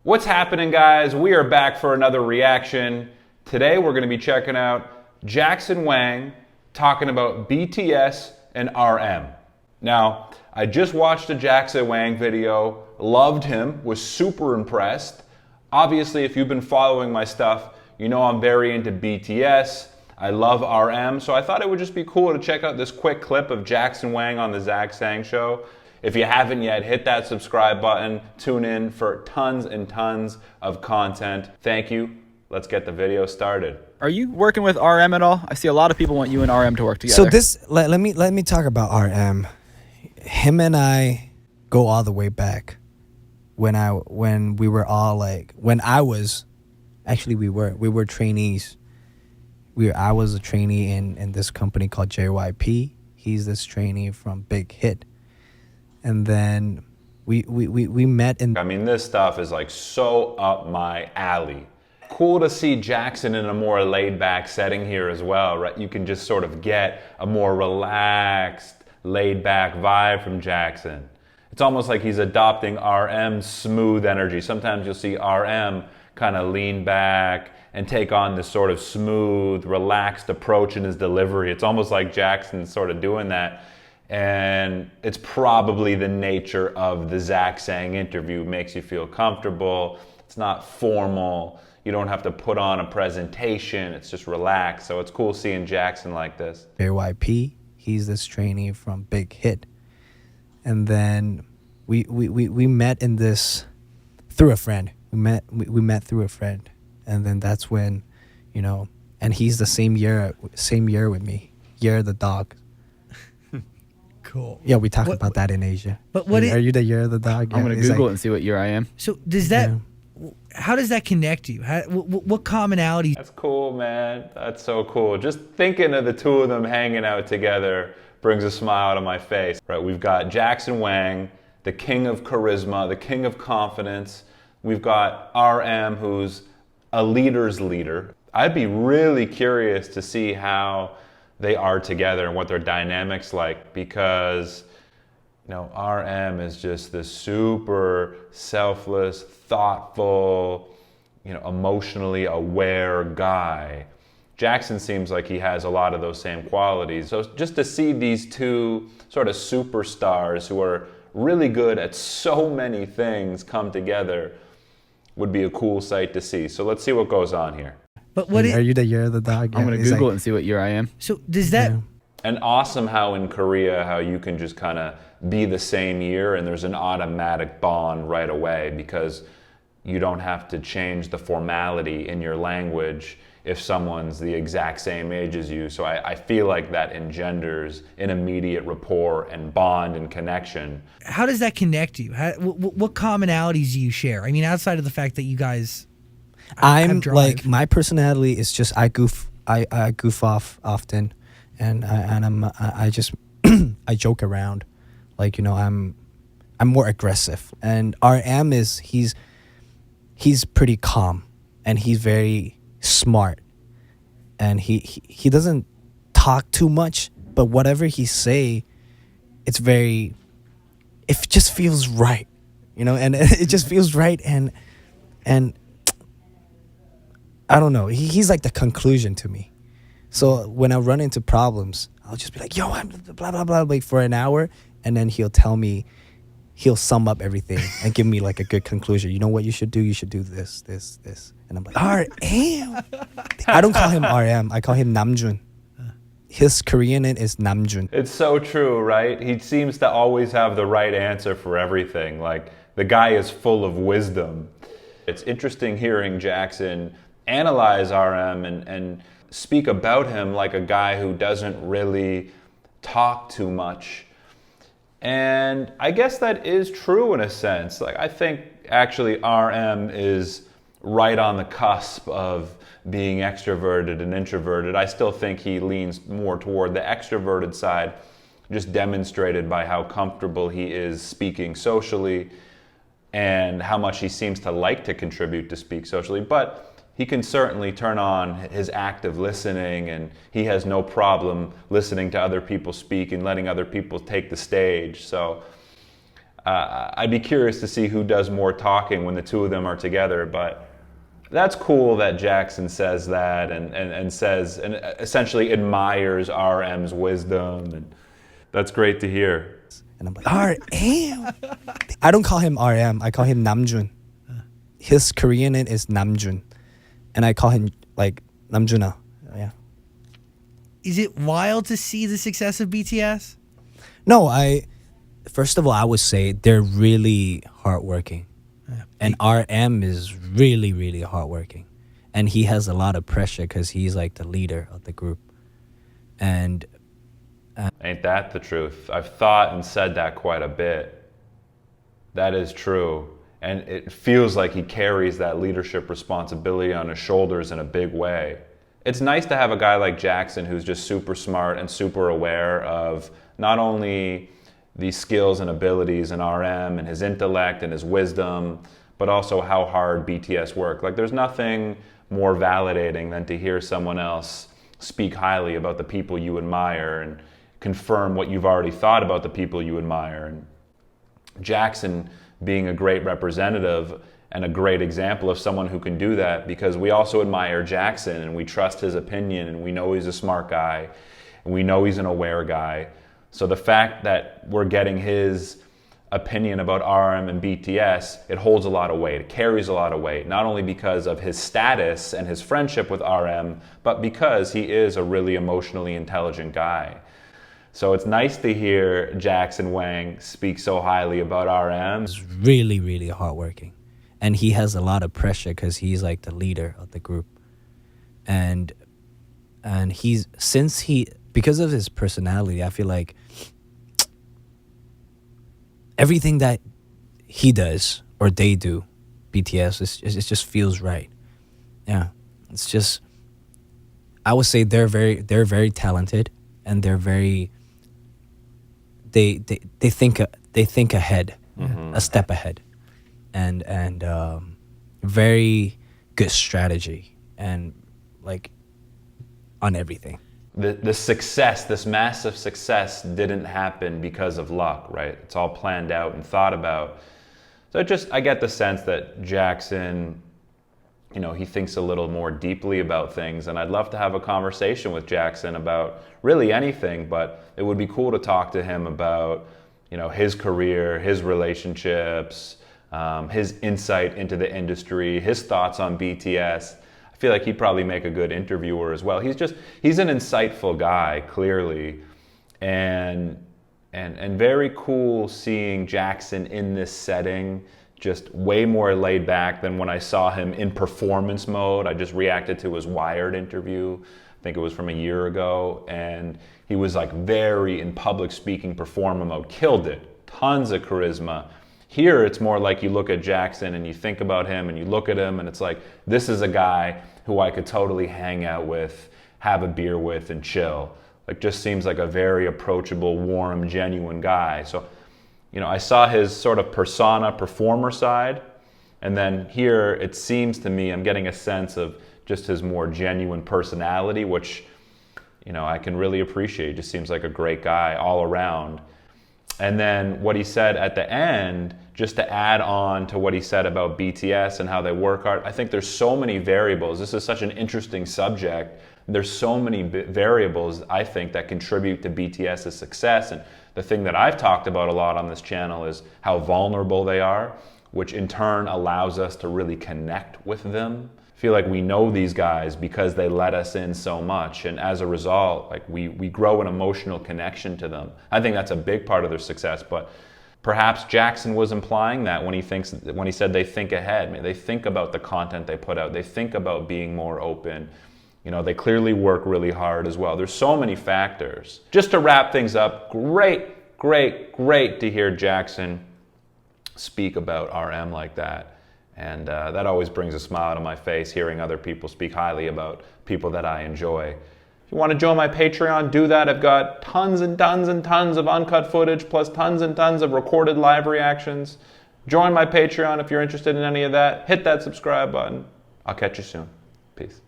What's happening, guys? We are back for another reaction. Today we're going to be checking out Jackson Wang talking about BTS and RM. Now, I just watched a Jackson Wang video, loved him, was super impressed. Obviously, if you've been following my stuff, you know I'm very into BTS. I love RM, so I thought it would just be cool to check out this quick clip of Jackson Wang on the Zach Sang Show. If you haven't yet, hit that subscribe button. Tune in for tons and tons of content. Thank you. Let's get the video started. Are you working with RM at all? I see a lot of people want you and RM to work together. So this, let me talk about RM. Him and I go all the way back. When we were all like, when I was, actually we were trainees. I was a trainee in this company called JYP. He's this trainee from Big Hit. And then we met in... I mean, this stuff is like so up my alley. Cool to see Jackson in a more laid-back setting here as well, right? You can just sort of get a more relaxed, laid-back vibe from Jackson. It's almost like he's adopting RM's smooth energy. Sometimes you'll see RM kind of lean back and take on this sort of smooth, relaxed approach in his delivery. It's almost like Jackson's sort of doing that. And it's probably the nature of the Zach Sang interview. It makes you feel comfortable. It's not formal. You don't have to put on a presentation. It's just relaxed. So it's cool seeing Jackson like this. JYP, he's this trainee from Big Hit. And then we met in this through a friend. We met through a friend. And then that's when, you know, and he's the same year with me. Year of the dog. Cool. Yeah, we talked about that in Asia. But what are you the year of the dog? I'm Yeah, going to he's Google like, it and see what year I am. So does that? How does that connect you? What commonality? That's cool, man. That's so cool. Just thinking of the two of them hanging out together brings a smile to my face. Right, we've got Jackson Wang, the king of charisma, the king of confidence. We've got RM, who's a leader's leader. I'd be really curious to see how they are together and what their dynamic's like, because you know, RM is just this super selfless, thoughtful, you know, emotionally aware guy. Jackson seems like he has a lot of those same qualities. So just to see these two sort of superstars who are really good at so many things come together would be a cool sight to see. So let's see what goes on here. But what? Are you the year of the dog? I'm going to He's Google like, it and see what year I am. So does that? Yeah. And awesome how in Korea, how you can just kind of be the same year and there's an automatic bond right away because you don't have to change the formality in your language if someone's the exact same age as you. So I feel like that engenders an immediate rapport and bond and connection. How does that connect you? What commonalities do you share? I mean, outside of the fact that you guys, I'm drive. like, my personality is just I goof off often, and I just I joke around, like, you know, I'm more aggressive, and RM is he's pretty calm and he's very smart, and he doesn't talk too much, but whatever he say, it just feels right, you know, and it just feels right, and I don't know, he's like the conclusion to me. So when I run into problems, I'll just be like, yo, I'm blah blah blah, like for an hour, and then he'll sum up everything and give me like a good conclusion. You know what you should do? You should do this. And I'm like, RM. I don't call him RM. I call him Namjoon. His Korean name is Namjoon. It's so true, right? He seems to always have the right answer for everything. Like, the guy is full of wisdom. It's interesting hearing Jackson analyze RM and speak about him like a guy who doesn't really talk too much. And I guess that is true in a sense. Like, I think actually RM is right on the cusp of being extroverted and introverted. I still think he leans more toward the extroverted side, just demonstrated by how comfortable he is speaking socially and how much he seems to like to contribute to speak socially. But he can certainly turn on his active listening, and he has no problem listening to other people speak and letting other people take the stage. So I'd be curious to see who does more talking when the two of them are together, but that's cool that Jackson says that and says and essentially admires RM's wisdom, and that's great to hear. And I'm like, RM. I don't call him RM. I call him Namjoon. His Korean name is Namjoon, and I call him like Namjoona. Yeah. Is it wild to see the success of BTS? No, first of all, I would say they're really hardworking. Yeah. And RM is really, really hardworking. And he has a lot of pressure because he's like the leader of the group. And Ain't that the truth? I've thought and said that quite a bit. That is true. And it feels like he carries that leadership responsibility on his shoulders in a big way. It's nice to have a guy like Jackson who's just super smart and super aware of not only the skills and abilities in RM and his intellect and his wisdom, but also how hard BTS work. Like, there's nothing more validating than to hear someone else speak highly about the people you admire and confirm what you've already thought about the people you admire. And Jackson being a great representative and a great example of someone who can do that, because we also admire Jackson and we trust his opinion and we know he's a smart guy and we know he's an aware guy. So the fact that we're getting his opinion about RM and BTS, it holds a lot of weight. It carries a lot of weight, not only because of his status and his friendship with RM, but because he is a really emotionally intelligent guy. So it's nice to hear Jackson Wang speak so highly about RM. he's really, really hardworking. And he has a lot of pressure because he's like the leader of the group. And because of his personality, I feel like everything that he does or they do, BTS, it just feels right. Yeah, it's just, I would say they're very talented, and they're very they think ahead, a step ahead, and very good strategy and like on everything. The success, this massive success, didn't happen because of luck, right? It's all planned out and thought about. So I get the sense that Jackson, he thinks a little more deeply about things, and I'd love to have a conversation with Jackson about really anything, but it would be cool to talk to him about, his career, his relationships, his insight into the industry, his thoughts on BTS. I feel like he'd probably make a good interviewer as well. He's an insightful guy, clearly, and very cool seeing Jackson in this setting, just way more laid back than when I saw him in performance mode. I just reacted to his Wired interview, I think it was from a year ago, and he was like very in public speaking performer mode, killed it, tons of charisma. Here, it's more like you look at Jackson and you think about him and you look at him and it's like, this is a guy who I could totally hang out with, have a beer with, and chill. Like, just seems like a very approachable, warm, genuine guy. So, I saw his sort of persona, performer side, and then here it seems to me I'm getting a sense of just his more genuine personality, which, I can really appreciate. He just seems like a great guy all around. And then what he said at the end, just to add on to what he said about BTS and how they work hard, I think there's so many variables. This is such an interesting subject. There's so many variables, I think, that contribute to BTS's success. And the thing that I've talked about a lot on this channel is how vulnerable they are, which in turn allows us to really connect with them. I feel like we know these guys because they let us in so much, and as a result, like we grow an emotional connection to them. I think that's a big part of their success, but perhaps Jackson was implying that when he said they think ahead. I mean, they think about the content they put out. They think about being more open. They clearly work really hard as well. There's so many factors. Just to wrap things up, great to hear Jackson speak about RM like that. And that always brings a smile to my face, hearing other people speak highly about people that I enjoy. If you want to join my Patreon, do that. I've got tons and tons and tons of uncut footage, plus tons and tons of recorded live reactions. Join my Patreon if you're interested in any of that. Hit that subscribe button. I'll catch you soon. Peace.